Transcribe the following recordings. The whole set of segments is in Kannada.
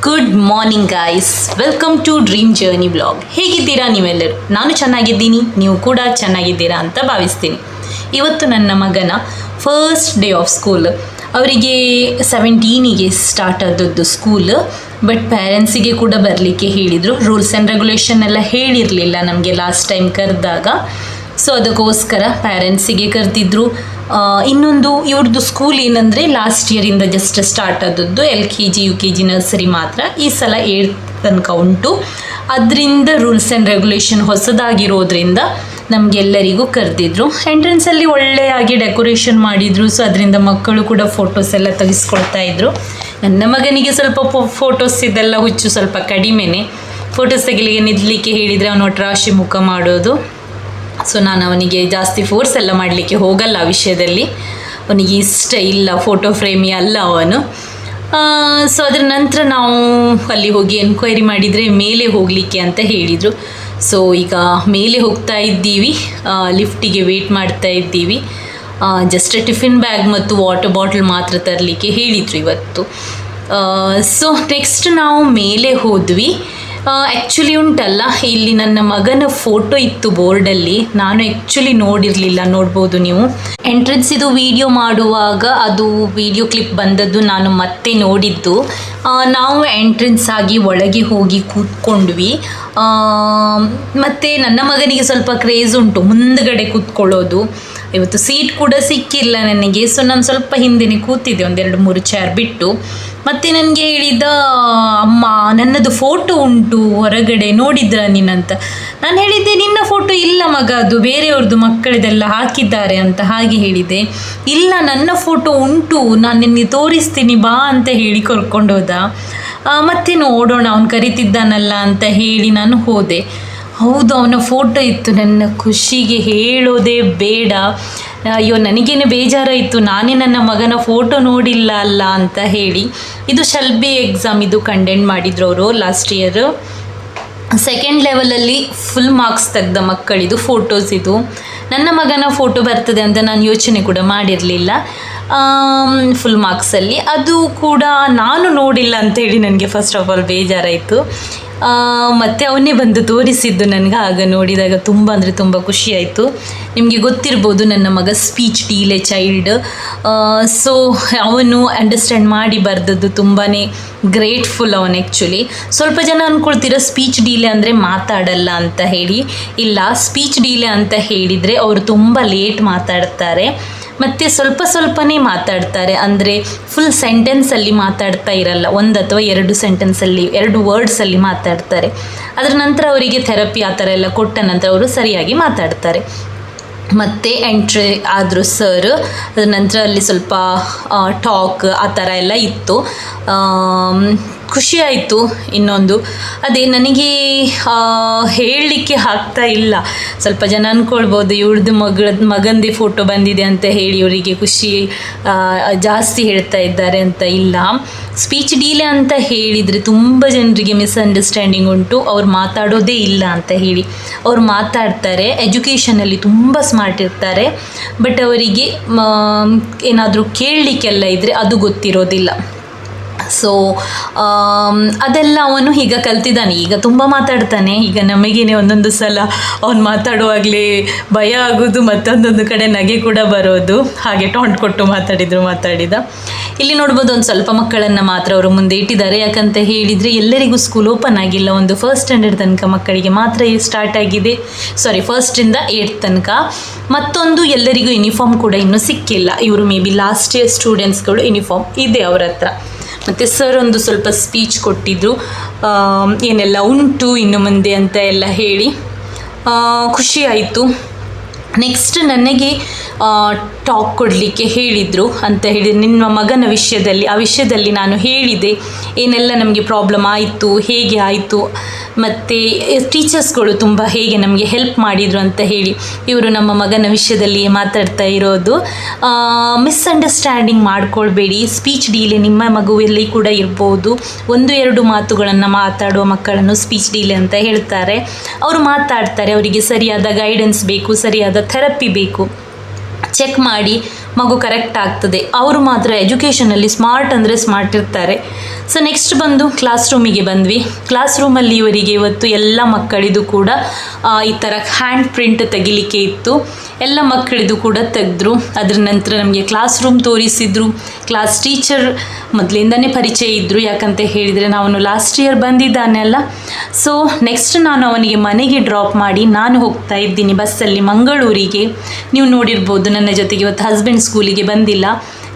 Good morning guys, welcome to dream journey blog. ಹೇಗಿದ್ದೀರಾ ನೀವೆಲ್ಲರೂ? ನಾನು ಚೆನ್ನಾಗಿದ್ದೀನಿ, ನೀವು ಕೂಡ ಚೆನ್ನಾಗಿದ್ದೀರಾ ಅಂತ ಭಾವಿಸ್ತೀನಿ. ಇವತ್ತು ನನ್ನ ಮಗನ ಫಸ್ಟ್ ಡೇ ಆಫ್ ಸ್ಕೂಲ್. ಅವರಿಗೆ 17ಗೆ ಸ್ಟಾರ್ಟ್ ಆದದ್ದು ಸ್ಕೂಲ್. ಬಟ್ ಪೇರೆಂಟ್ಸಿಗೆ ಕೂಡ ಬರಲಿಕ್ಕೆ ಹೇಳಿದರು. ರೂಲ್ಸ್ ಆ್ಯಂಡ್ ರೆಗ್ಯುಲೇಷನ್ ಎಲ್ಲ ಹೇಳಿರಲಿಲ್ಲ ನಮಗೆ ಲಾಸ್ಟ್ ಟೈಮ್ ಕರೆದಾಗ. ಸೊ ಅದಕ್ಕೋಸ್ಕರ ಪೇರೆಂಟ್ಸಿಗೆ ಕರೆದಿದ್ರು. ಇನ್ನೊಂದು ಇವ್ರದ್ದು ಸ್ಕೂಲ್ ಏನಂದರೆ ಲಾಸ್ಟ್ ಇಯರಿಂದ ಜಸ್ಟ್ ಸ್ಟಾರ್ಟ್ ಆದದ್ದು. LKG UKG ನರ್ಸರಿ ಮಾತ್ರ. ಈ ಸಲ 8th ತನಕ ಉಂಟು. ಅದರಿಂದ ರೂಲ್ಸ್ ಆ್ಯಂಡ್ ರೆಗ್ಯುಲೇಷನ್ ಹೊಸದಾಗಿರೋದ್ರಿಂದ ನಮಗೆಲ್ಲರಿಗೂ ಕರೆದಿದ್ರು. ಎಂಟ್ರೆನ್ಸಲ್ಲಿ ಒಳ್ಳೆಯಾಗಿ ಡೆಕೋರೇಷನ್ ಮಾಡಿದರು. ಸೊ ಅದರಿಂದ ಮಕ್ಕಳು ಕೂಡ ಫೋಟೋಸ್ ಎಲ್ಲ ತೆಗೆಸ್ಕೊಳ್ತಾ ಇದ್ರು. ನನ್ನ ಮಗನಿಗೆ ಸ್ವಲ್ಪ ಫೋಟೋಸ್ ಇದೆಲ್ಲ ಹುಚ್ಚು ಸ್ವಲ್ಪ ಕಡಿಮೆನೇ. ಫೋಟೋಸ್ ತೆಗಿಲಿಕ್ಕೆ ನಿಲ್ಲಲಿಕ್ಕೆ ಹೇಳಿದರೆ ಅವನು ಒಟ್ರಾಶಿ ಮುಖ ಮಾಡೋದು. ಸೊ ನಾನು ಅವನಿಗೆ ಜಾಸ್ತಿ ಫೋರ್ಸ್ ಎಲ್ಲ ಮಾಡಲಿಕ್ಕೆ ಹೋಗಲ್ಲ ಆ ವಿಷಯದಲ್ಲಿ. ಅವನಿಗೆ ಇಷ್ಟ ಇಲ್ಲ, ಫೋಟೋ ಫ್ರೇಮಿ ಅಲ್ಲ ಅವನು. ಸೊ ಅದರ ನಂತರ ನಾವು ಅಲ್ಲಿ ಹೋಗಿ ಎನ್ಕ್ವೈರಿ ಮಾಡಿದರೆ ಮೇಲೆ ಹೋಗಲಿಕ್ಕೆ ಅಂತ ಹೇಳಿದರು. ಸೊ ಈಗ ಮೇಲೆ ಹೋಗ್ತಾ ಇದ್ದೀವಿ. ಲಿಫ್ಟಿಗೆ ವೆಯ್ಟ್ ಮಾಡ್ತಾ ಇದ್ದೀವಿ. ಜಸ್ಟ್ ಟಿಫಿನ್ ಬ್ಯಾಗ್ ಮತ್ತು ವಾಟರ್ ಬಾಟಲ್ ಮಾತ್ರ ತರಲಿಕ್ಕೆ ಹೇಳಿದರು ಇವತ್ತು. ಸೊ ನೆಕ್ಸ್ಟ್ ನಾವು ಮೇಲೆ ಹೋದ್ವಿ. ಆ್ಯಕ್ಚುಲಿ ಉಂಟಲ್ಲ, ಇಲ್ಲಿ ನನ್ನ ಮಗನ ಫೋಟೋ ಇತ್ತು ಬೋರ್ಡಲ್ಲಿ. ನಾನು ಆ್ಯಕ್ಚುಲಿ ನೋಡಿರಲಿಲ್ಲ, ನೋಡ್ಬೋದು ನೀವು. ಎಂಟ್ರೆನ್ಸ್ ಇದು ವಿಡಿಯೋ ಮಾಡುವಾಗ ಅದು ವಿಡಿಯೋ ಕ್ಲಿಪ್ ಬಂದದ್ದು ನಾನು ಮತ್ತೆ ನೋಡಿದ್ದು. ನಾವು ಎಂಟ್ರೆನ್ಸ್ ಆಗಿ ಒಳಗೆ ಹೋಗಿ ಕೂತ್ಕೊಂಡ್ವಿ. ಮತ್ತು ನನ್ನ ಮಗನಿಗೆ ಸ್ವಲ್ಪ ಕ್ರೇಜ್ ಉಂಟು ಮುಂದ್ಗಡೆ ಕೂತ್ಕೊಳ್ಳೋದು. ಇವತ್ತು ಸೀಟ್ ಕೂಡ ಸಿಕ್ಕಿಲ್ಲ ನನಗೆ. ಸೊ ನಾನು ಸ್ವಲ್ಪ ಹಿಂದೆನೇ ಕೂತಿದ್ದೆ, 1-2-3 ಚೇರ್ ಬಿಟ್ಟು. ಮತ್ತು ನನಗೆ ಹೇಳಿದ, ಅಮ್ಮ ನನ್ನದು ಫೋಟೋ ಉಂಟು ಹೊರಗಡೆ, ನೋಡಿದ್ರ ನೀನಂತ. ನಾನು ಹೇಳಿದ್ದೆ, ನಿನ್ನ ಫೋಟೋ ಇಲ್ಲ ಮಗ, ಅದು ಬೇರೆಯವ್ರದ್ದು ಮಕ್ಕಳದೆಲ್ಲ ಹಾಕಿದ್ದಾರೆ ಅಂತ ಹಾಗೆ ಹೇಳಿದೆ. ಇಲ್ಲ, ನನ್ನ ಫೋಟೋ ಉಂಟು, ನಾನು ನಿನಗೆ ತೋರಿಸ್ತೀನಿ ಬಾ ಅಂತ ಹೇಳಿ ಕರ್ಕೊಂಡು ಹೋದ. ಮತ್ತೆ ನೋಡೋಣ ಅವನು ಕರಿತಿದ್ದಾನಲ್ಲ ಅಂತ ಹೇಳಿ ನಾನು ಹೋದೆ. ಹೌದು, ಅವನ ಫೋಟೋ ಇತ್ತು. ನನ್ನ ಖುಷಿಗೆ ಹೇಳೋದೇ ಬೇಡ. ಅಯ್ಯೋ, ನನಗೇನೆ ಬೇಜಾರಾಯಿತು, ನಾನೇ ನನ್ನ ಮಗನ ಫೋಟೋ ನೋಡಿಲ್ಲ ಅಲ್ಲ ಅಂತ ಹೇಳಿ. ಇದು ಶಲ್ಬಿ ಎಕ್ಸಾಮ್ ಇದು ಕಂಡಕ್ಟ್ ಮಾಡಿದ್ರು ಅವರು ಲಾಸ್ಟ್ ಇಯರ್. 2nd ಲೆವೆಲಲ್ಲಿ ಫುಲ್ ಮಾರ್ಕ್ಸ್ ತೆಗೆದ ಮಕ್ಕಳಿದು ಫೋಟೋಸ್ ಇದು. ನನ್ನ ಮಗನ ಫೋಟೋ ಬರ್ತದೆ ಅಂತ ನಾನು ಯೋಚನೆ ಕೂಡ ಮಾಡಿರಲಿಲ್ಲ. ಫುಲ್ ಮಾರ್ಕ್ಸಲ್ಲಿ ಅದು ಕೂಡ ನಾನು ನೋಡಿಲ್ಲ ಅಂತೇಳಿ ನನಗೆ ಫಸ್ಟ್ ಆಫ್ ಆಲ್ ಬೇಜಾರಾಯಿತು. ಮತ್ತು ಅವನೇ ಬಂದು ತೋರಿಸಿದ್ದು ನನಗೆ. ಆಗ ನೋಡಿದಾಗ ತುಂಬ ಅಂದರೆ ತುಂಬ ಖುಷಿಯಾಯಿತು. ನಿಮಗೆ ಗೊತ್ತಿರ್ಬೋದು, ನನ್ನ ಮಗ ಸ್ಪೀಚ್ ಡಿಲೇ ಚೈಲ್ಡ್. ಸೊ ಅವನು ಅಂಡರ್ಸ್ಟ್ಯಾಂಡ್ ಮಾಡಿ ಬರೆದದ್ದು ತುಂಬಾ ಗ್ರೇಟ್ಫುಲ್ ಅವನು. ಆ್ಯಕ್ಚುಲಿ ಸ್ವಲ್ಪ ಜನ ಅಂದ್ಕೊಳ್ತೀರ ಸ್ಪೀಚ್ ಡಿಲೇ ಅಂದರೆ ಮಾತಾಡಲ್ಲ ಅಂತ ಹೇಳಿ. ಇಲ್ಲ, ಸ್ಪೀಚ್ ಡಿಲೇ ಅಂತ ಹೇಳಿದರೆ ಅವರು ತುಂಬ ಲೇಟ್ ಮಾತಾಡ್ತಾರೆ ಮತ್ತು ಸ್ವಲ್ಪನೇ ಮಾತಾಡ್ತಾರೆ. ಅಂದರೆ ಫುಲ್ ಸೆಂಟೆನ್ಸಲ್ಲಿ ಮಾತಾಡ್ತಾ ಇರಲ್ಲ, 1 ಅಥವಾ 2 ಸೆಂಟೆನ್ಸಲ್ಲಿ 2 ವರ್ಡ್ಸಲ್ಲಿ ಮಾತಾಡ್ತಾರೆ. ಅದರ ನಂತರ ಅವರಿಗೆ ಥೆರಪಿ ಆ ಥರ ಎಲ್ಲ ಕೊಟ್ಟ ನಂತರ ಅವರು ಸರಿಯಾಗಿ ಮಾತಾಡ್ತಾರೆ. ಮತ್ತು ಎಂಟ್ರಿ ಆದರು ಸರ್. ಅದರ ನಂತರ ಅಲ್ಲಿ ಸ್ವಲ್ಪ ಟಾಕ್ ಆ ಥರ ಎಲ್ಲ ಇತ್ತು. ಖುಷಿಯಾಯಿತು. ಇನ್ನೊಂದು ಅದೇ ನನಗೆ ಹೇಳಲಿಕ್ಕೆ ಆಗ್ತಾ ಇಲ್ಲ. ಸ್ವಲ್ಪ ಜನ ಅಂದ್ಕೊಳ್ಬೋದು ಇವ್ರದ್ದು ಮಗಂದೇ ಫೋಟೋ ಬಂದಿದೆ ಅಂತ ಹೇಳಿ ಇವರಿಗೆ ಖುಷಿ ಜಾಸ್ತಿ ಹೇಳ್ತಾ ಇದ್ದಾರೆ ಅಂತ. ಇಲ್ಲ, ಸ್ಪೀಚ್ ಡಿಲೇ ಅಂತ ಹೇಳಿದರೆ ತುಂಬ ಜನರಿಗೆ ಮಿಸ್ಅಂಡರ್ಸ್ಟ್ಯಾಂಡಿಂಗ್ ಉಂಟು. ಅವ್ರು ಮಾತಾಡೋದೇ ಇಲ್ಲ ಅಂತ ಹೇಳಿ. ಅವ್ರು ಮಾತಾಡ್ತಾರೆ, ಎಜುಕೇಷನಲ್ಲಿ ತುಂಬ ಸ್ಮಾರ್ಟ್ ಇರ್ತಾರೆ. ಬಟ್ ಅವರಿಗೆ ಏನಾದರೂ ಕೇಳಲಿಕ್ಕೆಲ್ಲ ಇದ್ದರೆ ಅದು ಗೊತ್ತಿರೋದಿಲ್ಲ. ಸೊ ಅದೆಲ್ಲ ಅವನು ಈಗ ಕಲ್ತಿದ್ದಾನೆ. ಈಗ ತುಂಬ ಮಾತಾಡ್ತಾನೆ. ಈಗ ನಮಗೇನೆ ಒಂದೊಂದು ಸಲ ಅವನು ಮಾತಾಡುವಾಗಲೇ ಭಯ ಆಗೋದು, ಮತ್ತೊಂದೊಂದು ಕಡೆ ನಗೆ ಕೂಡ ಬರೋದು. ಹಾಗೆ ಟಾಂಟ್ ಕೊಟ್ಟು ಮಾತಾಡಿದ. ಇಲ್ಲಿ ನೋಡ್ಬೋದು, ಒಂದು ಸ್ವಲ್ಪ ಮಕ್ಕಳನ್ನು ಮಾತ್ರ ಅವರು ಮುಂದೆ ಇಟ್ಟಿದ್ದಾರೆ. ಯಾಕಂತ ಹೇಳಿದರೆ ಎಲ್ಲರಿಗೂ ಸ್ಕೂಲ್ ಓಪನ್ ಆಗಿಲ್ಲ. ಒಂದು 1st ಸ್ಟ್ಯಾಂಡರ್ಡ್ ತನಕ ಮಕ್ಕಳಿಗೆ ಮಾತ್ರ ಸ್ಟಾರ್ಟ್ ಆಗಿದೆ. 1st ಇಂದ 8th ತನಕ. ಮತ್ತೊಂದು, ಎಲ್ಲರಿಗೂ ಯೂನಿಫಾರ್ಮ್ ಕೂಡ ಇನ್ನೂ ಸಿಕ್ಕಿಲ್ಲ. ಇವರು ಮೇ ಬಿ ಲಾಸ್ಟ್ ಇಯರ್ ಸ್ಟೂಡೆಂಟ್ಸ್ಗಳು ಯೂನಿಫಾರ್ಮ್ ಇದೆ ಅವರ ಹತ್ರ. ಮತ್ತು ಸರ್ ಒಂದು ಸ್ವಲ್ಪ ಸ್ಪೀಚ್ ಕೊಟ್ಟಿದ್ದರು, ಏನೆಲ್ಲ ಉಂಟು ಇನ್ನು ಮುಂದೆ ಅಂತ ಎಲ್ಲ ಹೇಳಿ. ಖುಷಿಯಾಯಿತು. ನೆಕ್ಸ್ಟ್ ನನಗೆ ಟಾಕ್ ಕೊಡಲಿಕ್ಕೆ ಹೇಳಿದರು ಅಂತ ಹೇಳಿ ನಿಮ್ಮ ಮಗನ ವಿಷಯದಲ್ಲಿ. ಆ ವಿಷಯದಲ್ಲಿ ನಾನು ಹೇಳಿದೆ ಏನೆಲ್ಲ ನಮಗೆ ಪ್ರಾಬ್ಲಮ್ ಆಯಿತು, ಹೇಗೆ ಆಯಿತು, ಮತ್ತು ಟೀಚರ್ಸ್ಗಳು ತುಂಬ ಹೇಗೆ ನಮಗೆ ಹೆಲ್ಪ್ ಮಾಡಿದರು ಅಂತ ಹೇಳಿ. ಇವರು ನಮ್ಮ ಮಗನ ವಿಷಯದಲ್ಲಿ ಮಾತಾಡ್ತಾ ಇರೋದು. ಮಿಸ್ಅಂಡರ್ಸ್ಟ್ಯಾಂಡಿಂಗ್ ಮಾಡ್ಕೊಳ್ಬೇಡಿ. ಸ್ಪೀಚ್ ಡಿಲೇ ನಿಮ್ಮ ಮಗುವಲ್ಲಿ ಕೂಡ ಇರ್ಬೋದು. 1-2 ಮಾತುಗಳನ್ನು ಮಾತಾಡುವ ಮಕ್ಕಳನ್ನು ಸ್ಪೀಚ್ ಡಿಲೇ ಅಂತ ಹೇಳ್ತಾರೆ. ಅವರು ಮಾತಾಡ್ತಾರೆ, ಅವರಿಗೆ ಸರಿಯಾದ ಗೈಡೆನ್ಸ್ ಬೇಕು, ಸರಿಯಾದ ಥೆರಪಿ ಬೇಕು. ಚೆಕ್ ಮಾಡಿ ಮಗು ಕರೆಕ್ಟ್ ಆಗ್ತದೆ. ಅವರು ಮಾತ್ರ ಎಜುಕೇಷನಲ್ಲಿ ಸ್ಮಾರ್ಟ್ ಅಂದರೆ ಸ್ಮಾರ್ಟ್ ಇರ್ತಾರೆ. ಸೊ ನೆಕ್ಸ್ಟ್ ಬಂದು ಕ್ಲಾಸ್ ರೂಮಿಗೆ ಬಂದ್ವಿ. ಕ್ಲಾಸ್ ರೂಮಲ್ಲಿ ಇವರಿಗೆ ಇವತ್ತು ಎಲ್ಲ ಮಕ್ಕಳಿದು ಕೂಡ ಈ ಥರ ಹ್ಯಾಂಡ್ ಪ್ರಿಂಟ್ ತೆಗಿಲಿಕ್ಕೆ ಇತ್ತು. ಎಲ್ಲ ಮಕ್ಕಳಿದು ಕೂಡ ತೆಗೆದ್ರು. ಅದರ ನಂತರ ನಮಗೆ ಕ್ಲಾಸ್ ರೂಮ್ ತೋರಿಸಿದ್ರು. ಕ್ಲಾಸ್ ಟೀಚರ್ ಮೊದಲಿಂದನೇ ಪರಿಚಯ ಇದ್ದರು, ಯಾಕಂತ ಹೇಳಿದರೆ ನಾನು ಲಾಸ್ಟ್ ಇಯರ್ ಬಂದಿದ್ದಾನೆ ಅಲ್ಲ. ಸೊ ನೆಕ್ಸ್ಟ್ ನಾನು ಅವನಿಗೆ ಮನೆಗೆ ಡ್ರಾಪ್ ಮಾಡಿ ನಾನು ಹೋಗ್ತಾ ಇದ್ದೀನಿ ಬಸ್ಸಲ್ಲಿ ಮಂಗಳೂರಿಗೆ. ನೀವು ನೋಡಿರ್ಬೋದು ನನ್ನ ಜೊತೆಗೆ ಇವತ್ತು ಹಸ್ಬೆಂಡ್ ಸ್ಕೂಲಿಗೆ ಬಂದಿಲ್ಲ.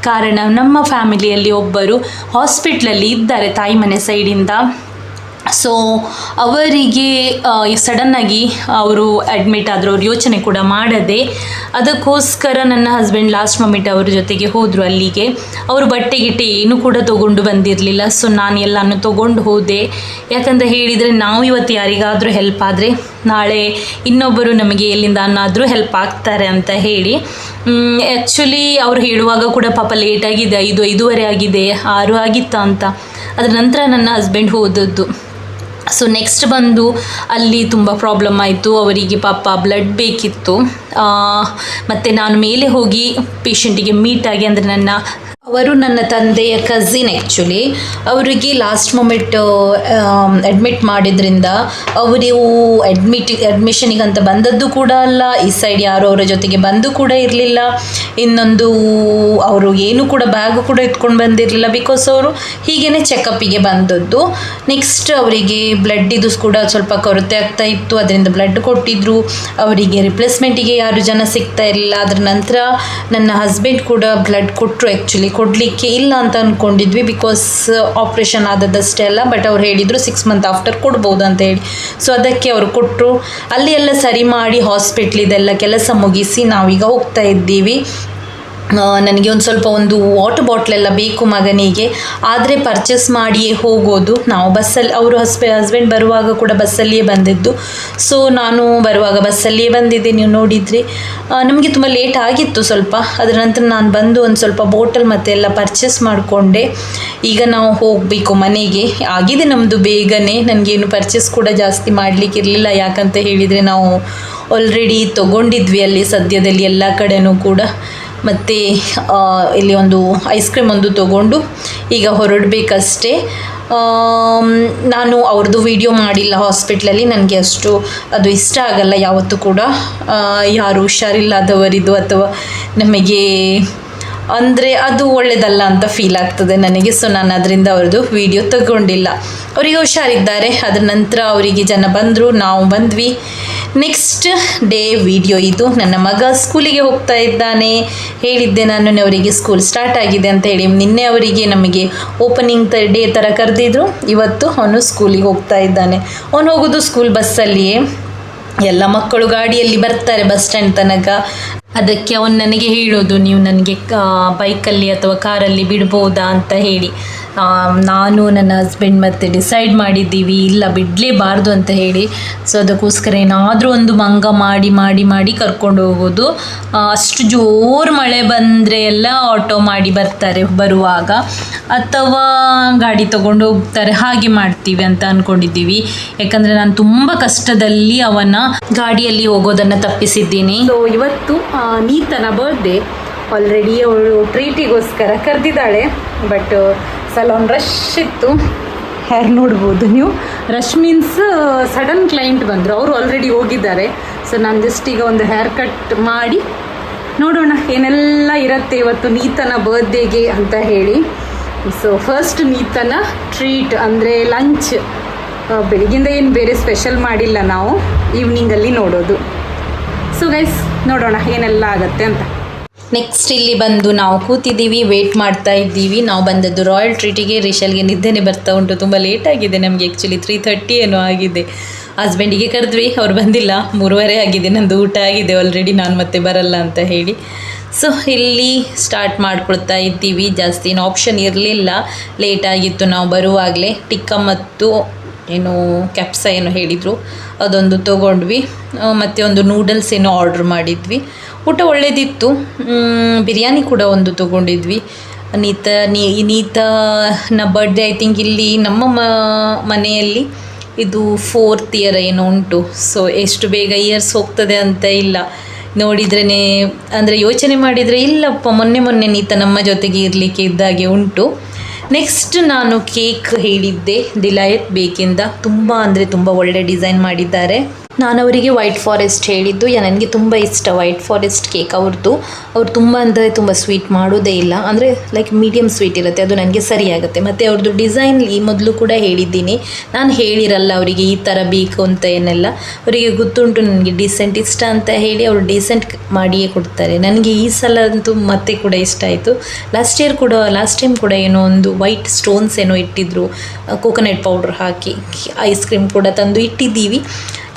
ಕಾರಣ ನಮ್ಮ ಫ್ಯಾಮಿಲಿಯಲ್ಲಿ ಒಬ್ಬರು ಹಾಸ್ಪಿಟ್ಲಲ್ಲಿ ಇದ್ದಾರೆ ತಾಯಿ ಮನೆ ಸೈಡಿಂದ. ಸೊ ಅವರಿಗೆ ಸಡನ್ನಾಗಿ ಅವರು ಅಡ್ಮಿಟ್ ಆದರು. ಅವ್ರು ಯೋಚನೆ ಕೂಡ ಮಾಡದೆ, ಅದಕ್ಕೋಸ್ಕರ ನನ್ನ ಹಸ್ಬೆಂಡ್ ಲಾಸ್ಟ್ ಮೊಮೆಂಟ್ ಅವ್ರ ಜೊತೆಗೆ ಹೋದರು ಅಲ್ಲಿಗೆ. ಅವರು ಬಟ್ಟೆ ಗಿಟ್ಟೆ ಏನೂ ಕೂಡ ತೊಗೊಂಡು ಬಂದಿರಲಿಲ್ಲ. ಸೊ ನಾನು ಎಲ್ಲನೂ ತೊಗೊಂಡು ಹೋದೆ. ಯಾಕಂತ ಹೇಳಿದರೆ ನಾವು ಇವತ್ತು ಯಾರಿಗಾದರೂ ಹೆಲ್ಪ್ ಆದರೆ ನಾಳೆ ಇನ್ನೊಬ್ಬರು ನಮಗೆ ಎಲ್ಲಿಂದನಾದರೂ ಹೆಲ್ಪ್ ಆಗ್ತಾರೆ ಅಂತ ಹೇಳಿ. ಆ್ಯಕ್ಚುಲಿ ಅವ್ರು ಹೇಳುವಾಗ ಕೂಡ ಪಾಪ ಲೇಟಾಗಿದೆ, 5:05 ಆಗಿದೆ, 6 ಆಗಿತ್ತಾ ಅಂತ. ಅದರ ನಂತರ ನನ್ನ ಹಸ್ಬೆಂಡ್ ಹೋದದ್ದು. ಸೊ ನೆಕ್ಸ್ಟ್ ಬಂದು ಅಲ್ಲಿ ತುಂಬ ಪ್ರಾಬ್ಲಮ್ ಆಯಿತು. ಅವರಿಗೆ ಪಾಪ ಬ್ಲಡ್ ಬೇಕಿತ್ತು. ಮತ್ತು ನಾನು ಮೇಲೆ ಹೋಗಿ ಪೇಷಂಟಿಗೆ ಮೀಟಾಗಿ, ಅಂದರೆ ಅವರು ನನ್ನ ತಂದೆಯ ಕಝಿನ್. ಆ್ಯಕ್ಚುಲಿ ಅವರಿಗೆ ಲಾಸ್ಟ್ ಮೊಮೆಂಟ್ ಅಡ್ಮಿಟ್ ಮಾಡಿದ್ರಿಂದ ಅವರು ಅಡ್ಮಿಷನಿಗೆ ಅಂತ ಬಂದದ್ದು ಕೂಡ ಅಲ್ಲ. ಈ ಸೈಡ್ ಯಾರು ಅವರ ಜೊತೆಗೆ ಬಂದು ಕೂಡ ಇರಲಿಲ್ಲ. ಇನ್ನೊಂದು ಅವರು ಏನು ಕೂಡ ಬ್ಯಾಗು ಕೂಡ ಎತ್ಕೊಂಡು ಬಂದಿರಲಿಲ್ಲ. ಬಿಕಾಸ್ ಅವರು ಹೀಗೇ ಚೆಕಪ್ಪಿಗೆ ಬಂದದ್ದು. ನೆಕ್ಸ್ಟ್ ಅವರಿಗೆ ಬ್ಲಡ್ಡಿದು ಕೂಡ ಸ್ವಲ್ಪ ಕೊರತೆ ಆಗ್ತಾ ಇತ್ತು. ಅದರಿಂದ ಬ್ಲಡ್ ಕೊಟ್ಟಿದ್ದರು. ಅವರಿಗೆ ರಿಪ್ಲೇಸ್ಮೆಂಟಿಗೆ ಯಾರು ಜನ ಸಿಗ್ತಾ ಇರಲಿಲ್ಲ. ಅದರ ನಂತರ ನನ್ನ ಹಸ್ಬೆಂಡ್ ಕೂಡ ಬ್ಲಡ್ ಕೊಟ್ಟರು. ಆ್ಯಕ್ಚುಲಿ ಕೊಡಲಿಕ್ಕೆ ಇಲ್ಲ ಅಂತ ಅಂದ್ಕೊಂಡಿದ್ವಿ, ಬಿಕಾಸ್ ಆಪ್ರೇಷನ್ ಆದದ್ದಷ್ಟೇ ಅಲ್ಲ. ಬಟ್ ಅವ್ರು ಹೇಳಿದರು 6 ಮಂತ್ ಆಫ್ಟರ್ ಕೊಡ್ಬೋದು ಅಂತ ಹೇಳಿ. ಸೊ ಅದಕ್ಕೆ ಅವರು ಕೊಟ್ಟರು. ಅಲ್ಲಿ ಎಲ್ಲ ಸರಿ ಮಾಡಿ ಹಾಸ್ಪಿಟ್ಲಿದೆಲ್ಲ ಕೆಲಸ ಮುಗಿಸಿ ನಾವೀಗ ಹೋಗ್ತಾ ಇದ್ದೀವಿ. ನನಗೆ ಒಂದು ವಾಟರ್ ಬಾಟ್ಲೆಲ್ಲ ಬೇಕು ಮಗನಿಗೆ, ಆದರೆ ಪರ್ಚೇಸ್ ಮಾಡಿಯೇ ಹೋಗೋದು ನಾವು. ಬಸ್ಸಲ್ಲಿ ಅವರು ಹಸ್ಬೆಂಡ್ ಬರುವಾಗ ಕೂಡ ಬಸ್ಸಲ್ಲಿಯೇ ಬಂದಿದ್ದು. ಸೊ ನಾನು ಬರುವಾಗ ಬಸ್ಸಲ್ಲಿಯೇ ಬಂದಿದ್ದೆ. ನೀವು ನೋಡಿದ್ರಿ ನಮಗೆ ತುಂಬ ಲೇಟ್ ಆಗಿತ್ತು ಸ್ವಲ್ಪ. ಅದರ ನಂತರ ನಾನು ಬಂದು ಸ್ವಲ್ಪ ಬಾಟಲ್ ಮತ್ತು ಎಲ್ಲ ಪರ್ಚೇಸ್ ಮಾಡಿಕೊಂಡೆ. ಈಗ ನಾವು ಹೋಗಬೇಕು ಮನೆಗೆ. ಆಗಿದೆ ನಮ್ಮದು ಬೇಗನೆ. ನನಗೇನು ಪರ್ಚೇಸ್ ಕೂಡ ಜಾಸ್ತಿ ಮಾಡಲಿಕ್ಕಿರಲಿಲ್ಲ. ಯಾಕಂತ ಹೇಳಿದರೆ ನಾವು ಆಲ್ರೆಡಿ ತೊಗೊಂಡಿದ್ವಿ ಅಲ್ಲಿ ಸದ್ಯದಲ್ಲಿ ಎಲ್ಲ ಕಡೆನೂ ಕೂಡ. ಮತ್ತು ಇಲ್ಲಿ ಒಂದು ಐಸ್ ಕ್ರೀಮ್ ಒಂದು ತೊಗೊಂಡು ಈಗ ಹೊರಡಬೇಕಷ್ಟೇ. ನಾನು ಅವ್ರದ್ದು ವಿಡಿಯೋ ಮಾಡಿಲ್ಲ ಹಾಸ್ಪಿಟ್ಲಲ್ಲಿ. ನನಗೆ ಅಷ್ಟು ಅದು ಇಷ್ಟ ಆಗಲ್ಲ ಯಾವತ್ತೂ ಕೂಡ. ಯಾರು ಹುಷಾರಿಲ್ಲದವರಿದ್ದು ಅಥವಾ ನಮಗೆ ಅಂದರೆ ಅದು ಒಳ್ಳೆಯದಲ್ಲ ಅಂತ ಫೀಲ್ ಆಗ್ತದೆ ನನಗೆ. ಸೊ ನಾನು ಅದರಿಂದ ಅವ್ರದ್ದು ವಿಡಿಯೋ ತಗೊಂಡಿಲ್ಲ. ಅವರಿಗೆ ಹುಷಾರಿದ್ದಾರೆ. ಅದರ ನಂತರ ಅವರಿಗೆ ಜನ ಬಂದರು, ನಾವು ಬಂದ್ವಿ. ನೆಕ್ಸ್ಟ್ ಡೇ ವಿಡಿಯೋ ಇದು. ನನ್ನ ಮಗ ಸ್ಕೂಲಿಗೆ ಹೋಗ್ತಾ ಇದ್ದಾನೆ. ಹೇಳಿದ್ದೆ ನಾನು ಅವರಿಗೆ ಸ್ಕೂಲ್ ಸ್ಟಾರ್ಟ್ ಆಗಿದೆ ಅಂತ ಹೇಳಿ. ನಿನ್ನೆ ಅವರಿಗೆ ನಮಗೆ ಓಪನಿಂಗ್ ಡೇ ಥರ ಕರೆದಿದ್ರು. ಇವತ್ತು ಅವನು ಸ್ಕೂಲಿಗೆ ಹೋಗ್ತಾ ಇದ್ದಾನೆ. ಅವನು ಹೋಗೋದು ಸ್ಕೂಲ್ ಬಸ್ಸಲ್ಲಿಯೇ. ಎಲ್ಲ ಮಕ್ಕಳು ಗಾಡಿಯಲ್ಲಿ ಬರ್ತಾರೆ ಬಸ್ ಸ್ಟ್ಯಾಂಡ್ ತನಕ. ಅದಕ್ಕೆ ಅವನು ನನಗೆ ಹೇಳೋದು, ನೀವು ನನಗೆ ಬೈಕಲ್ಲಿ ಅಥವಾ ಕಾರಲ್ಲಿ ಬಿಡ್ಬೋದಾ ಅಂತ ಹೇಳಿ. ನಾನು ನನ್ನ ಹಸ್ಬೆಂಡ್ ಮತ್ತೆ ಡಿಸೈಡ್ ಮಾಡಿದ್ದೀವಿ ಇಲ್ಲ ಬಿಡಲೇಬಾರ್ದು ಅಂತ ಹೇಳಿ. ಸೊ ಅದಕ್ಕೋಸ್ಕರ ಏನಾದರೂ ಒಂದು ಮಂಗ ಮಾಡಿ ಮಾಡಿ ಮಾಡಿ ಕರ್ಕೊಂಡು ಹೋಗೋದು. ಅಷ್ಟು ಜೋರು ಮಳೆ ಬಂದರೆ ಎಲ್ಲ ಆಟೋ ಮಾಡಿ ಬರ್ತಾರೆ ಬರುವಾಗ, ಅಥವಾ ಗಾಡಿ ತೊಗೊಂಡು ಹೋಗ್ತಾರೆ. ಹಾಗೆ ಮಾಡ್ತೀವಿ ಅಂತ ಅಂದ್ಕೊಂಡಿದ್ದೀವಿ. ಯಾಕಂದರೆ ನಾನು ತುಂಬ ಕಷ್ಟದಲ್ಲಿ ಅವನ ಗಾಡಿಯಲ್ಲಿ ಹೋಗೋದನ್ನು ತಪ್ಪಿಸಿದ್ದೀನಿ. ಸೊ ಇವತ್ತು ನೀತನ ಬರ್ತ್ಡೇ. ಆಲ್ರೆಡಿ ಅವಳು ಟ್ರೀಟಿಗೋಸ್ಕರ ಕರೆದಿದ್ದಾಳೆ. ಬಟ್ ಸಲೂನ್ ರಶ್ ಇತ್ತು. ಹೇರ್ ನೋಡ್ಬೋದು ನೀವು. ರಶ್ ಮೀನ್ಸ್ ಸಡನ್ ಕ್ಲೈಂಟ್ ಬಂದರು, ಅವರು ಆಲ್ರೆಡಿ ಹೋಗಿದ್ದಾರೆ. ಸೊ ನಾನು ಜಸ್ಟ್ ಈಗ ಒಂದು ಹೇರ್ ಕಟ್ ಮಾಡಿ ನೋಡೋಣ ಏನೆಲ್ಲ ಇರುತ್ತೆ ಇವತ್ತು ನೀತನ ಬರ್ತ್ಡೇಗೆ ಅಂತ ಹೇಳಿ. ಸೊ ಫಸ್ಟ್ ನೀತನ ಟ್ರೀಟ್ ಅಂದರೆ ಲಂಚ್. ಬೆಳಗಿಂದ ಏನು ಬೇರೆ ಸ್ಪೆಷಲ್ ಮಾಡಿಲ್ಲ ನಾವು, ಈವ್ನಿಂಗಲ್ಲಿ ನೋಡೋದು. ಸೊ ಗೈಸ್ ನೋಡೋಣ ಏನೆಲ್ಲ ಆಗುತ್ತೆ ಅಂತ. ನೆಕ್ಸ್ಟ್ ಇಲ್ಲಿ ಬಂದು ನಾವು ಕೂತಿದ್ದೀವಿ, ವೇಟ್ ಮಾಡ್ತಾ ಇದ್ದೀವಿ. ನಾವು ಬಂದದ್ದು ರಾಯಲ್ ಟ್ರೀಟಿಗೆ. ರಿಷಲ್ಗೆ ನಿದ್ದೆನೇ ಬರ್ತಾ ಉಂಟು, ತುಂಬ ಲೇಟ್ ಆಗಿದೆ ನಮಗೆ. ಆ್ಯಕ್ಚುಲಿ 3:30 ಏನೋ ಆಗಿದೆ. ಹಸ್ಬೆಂಡಿಗೆ ಕರೆದ್ವಿ, ಅವ್ರು ಬಂದಿಲ್ಲ. 3:30 ಆಗಿದೆ. ನಂದು ಊಟ ಆಗಿದೆ ಆಲ್ರೆಡಿ, ನಾನು ಮತ್ತೆ ಬರಲ್ಲ ಅಂತ ಹೇಳಿ. ಸೊ ಇಲ್ಲಿ ಸ್ಟಾರ್ಟ್ ಮಾಡ್ಕೊಳ್ತಾ ಇದ್ದೀವಿ. ಜಾಸ್ತಿ ಏನು ಆಪ್ಷನ್ ಇರಲಿಲ್ಲ, ಲೇಟ್ ಆಗಿತ್ತು ನಾವು ಬರುವಾಗಲೇ. ಟಿಕ್ಕ ಮತ್ತು ಏನು ಕ್ಯಾಪ್ಸ ಏನೋ ಹೇಳಿದರು, ಅದೊಂದು ತೊಗೊಂಡ್ವಿ. ಮತ್ತು ಒಂದು ನೂಡಲ್ಸ್ ಏನೋ ಆರ್ಡ್ರ್ ಮಾಡಿದ್ವಿ. ಊಟ ಒಳ್ಳೆಯದಿತ್ತು. ಬಿರಿಯಾನಿ ಕೂಡ ಒಂದು ತೊಗೊಂಡಿದ್ವಿ. ನೀತನ ಬರ್ಡೇ ಐ ಥಿಂಕ್ ಇಲ್ಲಿ ನಮ್ಮ ಮನೆಯಲ್ಲಿ ಇದು 4th ಇಯರ್ ಏನೋ ಉಂಟು. ಸೊ ಎಷ್ಟು ಬೇಗ ಇಯರ್ಸ್ ಹೋಗ್ತದೆ ಅಂತ ಇಲ್ಲ. ನೋಡಿದ್ರೇ ಅಂದರೆ ಯೋಚನೆ ಮಾಡಿದರೆ ಇಲ್ಲಪ್ಪ ಮೊನ್ನೆ ನೀತ ನಮ್ಮ ಜೊತೆಗೆ ಇರಲಿಕ್ಕೆ ಇದ್ದಾಗೆ ಉಂಟು. ನೆಕ್ಸ್ಟ್ ನಾನು ಕೇಕ್ ಹೇಳಿದ್ದೆ ಡಿಲೈಟ್ ಬೇಕಿಂದ, ತುಂಬ ಅಂದರೆ ತುಂಬ ಒಳ್ಳೆ ಡಿಸೈನ್ ಮಾಡಿದ್ದಾರೆ. ನಾನು ಅವರಿಗೆ ವೈಟ್ ಫಾರೆಸ್ಟ್ ಹೇಳಿದ್ದು, ನನಗೆ ತುಂಬ ಇಷ್ಟ ವೈಟ್ ಫಾರೆಸ್ಟ್ ಕೇಕ್ ಅವ್ರದ್ದು. ಅವ್ರು ತುಂಬ ಅಂದರೆ ತುಂಬ ಸ್ವೀಟ್ ಮಾಡೋದೇ ಇಲ್ಲ, ಅಂದರೆ ಲೈಕ್ ಮೀಡಿಯಮ್ ಸ್ವೀಟ್ ಇರುತ್ತೆ, ಅದು ನನಗೆ ಸರಿಯಾಗುತ್ತೆ. ಮತ್ತು ಅವ್ರದ್ದು ಡಿಸೈನ್ ಈ ಮೊದಲು ಕೂಡ ಹೇಳಿದ್ದೀನಿ, ನಾನು ಹೇಳಿರಲ್ಲ ಅವರಿಗೆ ಈ ಥರ ಬೇಕು ಅಂತ ಏನೆಲ್ಲ. ಅವರಿಗೆ ಗೊತ್ತುಂಟು ನನಗೆ ಡೀಸೆಂಟ್ ಇಷ್ಟ ಅಂತ ಹೇಳಿ ಅವರು ಡೀಸೆಂಟ್ ಮಾಡಿಯೇ ಕೊಡ್ತಾರೆ. ನನಗೆ ಈ ಸಲ ಅಂತೂ ಮತ್ತೆ ಕೂಡ ಇಷ್ಟ ಆಯಿತು. ಲಾಸ್ಟ್ ಟೈಮ್ ಕೂಡ ಏನೋ ಒಂದು ವೈಟ್ ಸ್ಟೋನ್ಸ್ ಏನೋ ಇಟ್ಟಿದ್ರು, ಕೋಕೋನಟ್ ಪೌಡ್ರ್ ಹಾಕಿ ಐಸ್ ಕ್ರೀಮ್ ಕೂಡ ತಂದು ಇಟ್ಟಿದ್ದೀವಿ.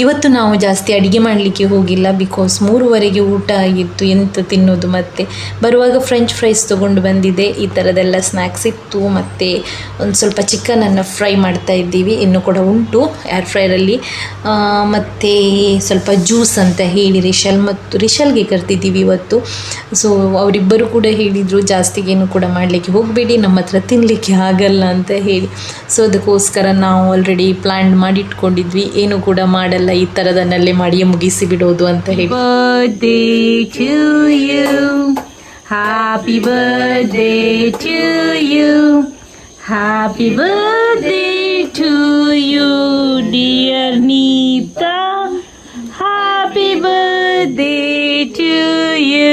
ಇವತ್ತು ನಾವು ಜಾಸ್ತಿ ಅಡುಗೆ ಮಾಡಲಿಕ್ಕೆ ಹೋಗಿಲ್ಲ, ಬಿಕಾಸ್ 3:30ಗೆ ಊಟ ಆಗಿತ್ತು, ಎಂತ ತಿನ್ನೋದು. ಮತ್ತು ಬರುವಾಗ ಫ್ರೆಂಚ್ ಫ್ರೈಸ್ ತೊಗೊಂಡು ಬಂದಿದ್ದೆ, ಈ ಥರದ್ದೆಲ್ಲ ಸ್ನ್ಯಾಕ್ಸ್ ಇತ್ತು. ಮತ್ತು ಒಂದು ಸ್ವಲ್ಪ ಚಿಕನನ್ನು ಫ್ರೈ ಮಾಡ್ತಾ ಇದ್ದೀವಿ, ಇನ್ನೂ ಕೂಡ ಉಂಟು ಏರ್ ಫ್ರೈರಲ್ಲಿ. ಮತ್ತು ಸ್ವಲ್ಪ ಜ್ಯೂಸ್ ಅಂತ ಹೇಳಿ ರಿಷಲ್ಗೆ ಕರ್ತಿದ್ದೀವಿ ಇವತ್ತು. ಸೊ ಅವರಿಬ್ಬರು ಕೂಡ ಹೇಳಿದರು ಜಾಸ್ತಿಗೇನು ಕೂಡ ಮಾಡಲಿಕ್ಕೆ ಹೋಗಬೇಡಿ, ನಮ್ಮ ಹತ್ರ ತಿನ್ನಲಿಕ್ಕೆ ಆಗಲ್ಲ ಅಂತ ಹೇಳಿ. ಸೊ ಅದಕ್ಕೋಸ್ಕರ ನಾವು ಆಲ್ರೆಡಿ ಪ್ಲ್ಯಾನ್ ಮಾಡಿಟ್ಕೊಂಡಿದ್ವಿ, ಏನು ಕೂಡ ಮಾಡಲ್ಲ, ಈ ಥರದನ್ನೆಲ್ಲೇ ಮಾಡಿಯೇ ಮುಗಿಸಿ ಬಿಡೋದು ಅಂತ ಹೇಳಿ. Birthday to you, happy birthday to you, happy birthday to you dear Neeta, happy birthday to you.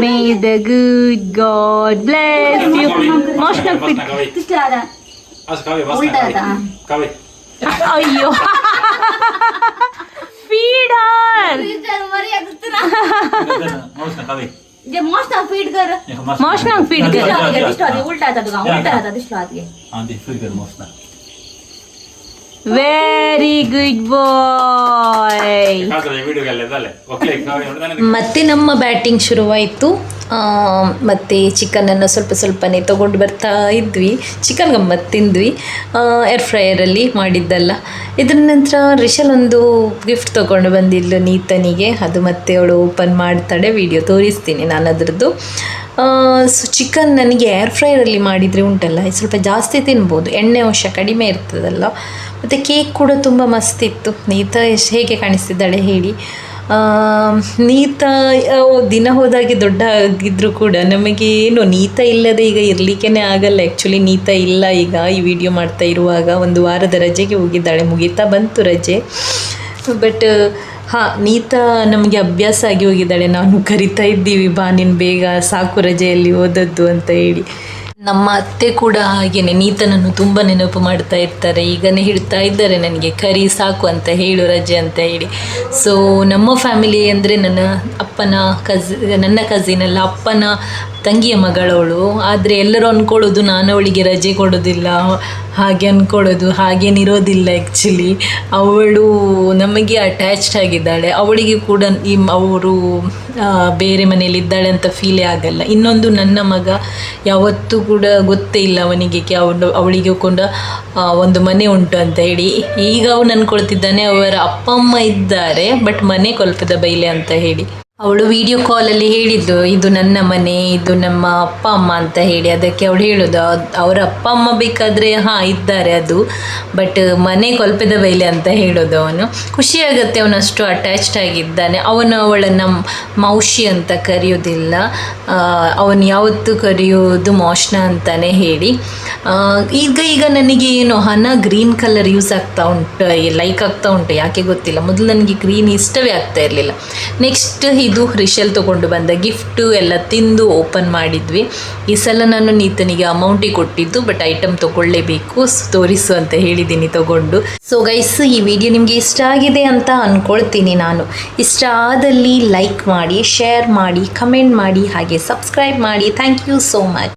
May the good God bless you. ಅಯ್ಯೋ ಫೀಡರ್ ಮೋಸ್ನಾಗ್ ಫೀಡ್ ವೆರಿ ಗುಡ್ ಬಾಯ್. ಮತ್ತೆ ನಮ್ಮ ಬ್ಯಾಟಿಂಗ್ ಶುರುವಾಯಿತು. ಮತ್ತು ಚಿಕನನ್ನು ಸ್ವಲ್ಪನೇ ತೊಗೊಂಡು ಬರ್ತಾ ಇದ್ವಿ. ಚಿಕನ್ ಗಮ್ಮತ್ತು ತಿಂದ್ವಿ, ಏರ್ ಫ್ರೈಯರಲ್ಲಿ ಮಾಡಿದ್ದಲ್ಲ. ಇದರ ನಂತರ ರಿಷಲ್ ಒಂದು ಗಿಫ್ಟ್ ತೊಗೊಂಡು ಬಂದಿದ್ಲು ನೀತನಿಗೆ, ಅದು ಮತ್ತೆ ಅವಳು ಓಪನ್ ಮಾಡ್ತಾಳೆ, ವಿಡಿಯೋ ತೋರಿಸ್ತೀನಿ ನಾನು ಅದರದ್ದು. ಸೊ ಚಿಕನ್ ನನಗೆ ಏರ್ ಫ್ರೈಯರಲ್ಲಿ ಮಾಡಿದರೆ ಉಂಟಲ್ಲ ಸ್ವಲ್ಪ ಜಾಸ್ತಿ ತಿನ್ಬೋದು, ಎಣ್ಣೆ ಅಂಶ ಕಡಿಮೆ ಇರ್ತದಲ್ಲ. ಮತ್ತು ಕೇಕ್ ಕೂಡ ತುಂಬ ಮಸ್ತಿತ್ತು. ನೀತ ಹೇಗೆ ಕಾಣಿಸ್ತಿದ್ದಾಳೆ ಹೇಳಿ. ನೀತ ದಿನ ಹೋದಾಗೆ ದೊಡ್ಡ ಆಗಿದ್ರು ಕೂಡ ನಮಗೆ ಏನು ನೀತ ಇಲ್ಲದೆ ಈಗ ಇರಲಿಕ್ಕೇ ಆಗಲ್ಲ. ಆ್ಯಕ್ಚುಲಿ ನೀತ ಇಲ್ಲ ಈಗ ಈ ವಿಡಿಯೋ ಮಾಡ್ತಾ ಇರುವಾಗ. ಒಂದು ವಾರದ ರಜೆಗೆ ಹೋಗಿದ್ದಾಳೆ, ಮುಗೀತಾ ಬಂತು ರಜೆ. ಬಟ್ ನೀತ ನಮಗೆ ಅಭ್ಯಾಸ ಆಗಿ ಹೋಗಿದ್ದಾಳೆ, ನಾನು ಕರಿತಾ ಇದ್ದೀವಿ ಬಾ ನೀನು ಬೇಗ ಸಾಕು ರಜೆಯಲ್ಲಿ ಓದದ್ದು ಅಂತ ಹೇಳಿ. ನಮ್ಮ ಅತ್ತೆ ಕೂಡ ಹಾಗೆಯೇ ನೀತನನ್ನು ತುಂಬ ನೆನಪು ಮಾಡ್ತಾ ಇರ್ತಾರೆ. ಈಗನೇ ಹೇಳ್ತಾ ಇದ್ದಾರೆ ನನಗೆ ಕರಿ ಸಾಕು ಅಂತ ಹೇಳು ರಜೆ ಅಂತ ಹೇಳಿ. ಸೊ ನಮ್ಮ ಫ್ಯಾಮಿಲಿ ಅಂದರೆ ನನ್ನ ಕಸಿನ್ ಅಲ್ಲ, ಅಪ್ಪನ ತಂಗಿಯ ಮಗಳವಳು. ಆದರೆ ಎಲ್ಲರೂ ಅಂದ್ಕೊಳ್ಳೋದು ನಾನು ಅವಳಿಗೆ ರಜೆ ಕೊಡೋದಿಲ್ಲ, ಹಾಗೆ ಅಂದ್ಕೊಳ್ಳೋದು. ಹಾಗೇನಿರೋದಿಲ್ಲ. ಆ್ಯಕ್ಚುಲಿ ಅವಳು ನಮಗೆ ಅಟ್ಯಾಚ್ಡ್ ಆಗಿದ್ದಾಳೆ. ಅವಳಿಗೆ ಕೂಡ ಅವರು ಬೇರೆ ಮನೆಯಲ್ಲಿ ಇದ್ದಾಳೆ ಅಂತ ಫೀಲೇ ಆಗಲ್ಲ. ಇನ್ನೊಂದು ನನ್ನ ಮಗ ಯಾವತ್ತೂ ಕೂಡ ಗೊತ್ತೇ ಇಲ್ಲ ಅವನಿಗೆ ಅವಳಿಗೆ ಕೂಡ ಒಂದು ಮನೆ ಉಂಟು ಅಂತ ಹೇಳಿ. ಈಗ ಅವನು ಅಂದ್ಕೊಳ್ತಿದ್ದಾನೆ ಅವರ ಅಪ್ಪ ಅಮ್ಮ ಇದ್ದಾರೆ, ಬಟ್ ಮನೆ ಕೊಲ್ಪದ ಬೈಲೆ ಅಂತ ಹೇಳಿ. ಅವಳು ವಿಡಿಯೋ ಕಾಲಲ್ಲಿ ಹೇಳಿದ್ದು ಇದು ನನ್ನ ಮನೆ, ಇದು ನಮ್ಮ ಅಪ್ಪ ಅಮ್ಮ ಅಂತ ಹೇಳಿ. ಅದಕ್ಕೆ ಅವಳು ಹೇಳೋದು ಅವರ ಅಪ್ಪ ಅಮ್ಮ ಬೇಕಾದರೆ ಇದ್ದಾರೆ ಅದು, ಬಟ್ ಮನೆ ಕೊಲ್ಪದ ಬೈಲೆ ಅಂತ ಹೇಳೋದು. ಅವನು ಖುಷಿಯಾಗುತ್ತೆ, ಅವನು ಅಷ್ಟು ಅಟ್ಯಾಚ್ಡ್ ಆಗಿದ್ದಾನೆ. ಅವಳನ್ನು ಮೌಶಿ ಅಂತ ಕರೆಯೋದಿಲ್ಲ, ಅವನು ಯಾವತ್ತೂ ಕರೆಯೋದು ಮೋಷ್ನ ಅಂತಲೇ ಹೇಳಿ. ಈಗ ನನಗೆ ಏನು ಗ್ರೀನ್ ಕಲರ್ ಯೂಸ್ ಆಗ್ತಾ ಉಂಟು, ಲೈಕ್ ಆಗ್ತಾ ಉಂಟು, ಯಾಕೆ ಗೊತ್ತಿಲ್ಲ. ಮೊದಲು ನನಗೆ ಗ್ರೀನ್ ಇಷ್ಟವೇ ಆಗ್ತಾ ಇರಲಿಲ್ಲ. ನೆಕ್ಸ್ಟ್ ಇದು ರಿಷಲ್ ತೊಗೊಂಡು ಬಂದ ಗಿಫ್ಟು ಎಲ್ಲ ತಿಂದು ಓಪನ್ ಮಾಡಿದ್ವಿ. ಈ ಸಲ ನಾನು ನೀತನಿಗೆ ಅಮೌಂಟಿಗೆ ಕೊಟ್ಟಿದ್ದು, ಬಟ್ ಐಟಮ್ ತೊಗೊಳ್ಳೇಬೇಕು, ತೋರಿಸು ಅಂತ ಹೇಳಿದ್ದೀನಿ ತೊಗೊಂಡು. ಸೊ ಗೈಸ್, ಈ ವಿಡಿಯೋ ನಿಮಗೆ ಇಷ್ಟ ಆಗಿದೆ ಅಂತ ಅಂದ್ಕೊಳ್ತೀನಿ ನಾನು. ಇಷ್ಟ ಆದಲ್ಲಿ ಲೈಕ್ ಮಾಡಿ, ಶೇರ್ ಮಾಡಿ, ಕಮೆಂಟ್ ಮಾಡಿ, ಹಾಗೆ ಸಬ್ಸ್ಕ್ರೈಬ್ ಮಾಡಿ. Thank you so much.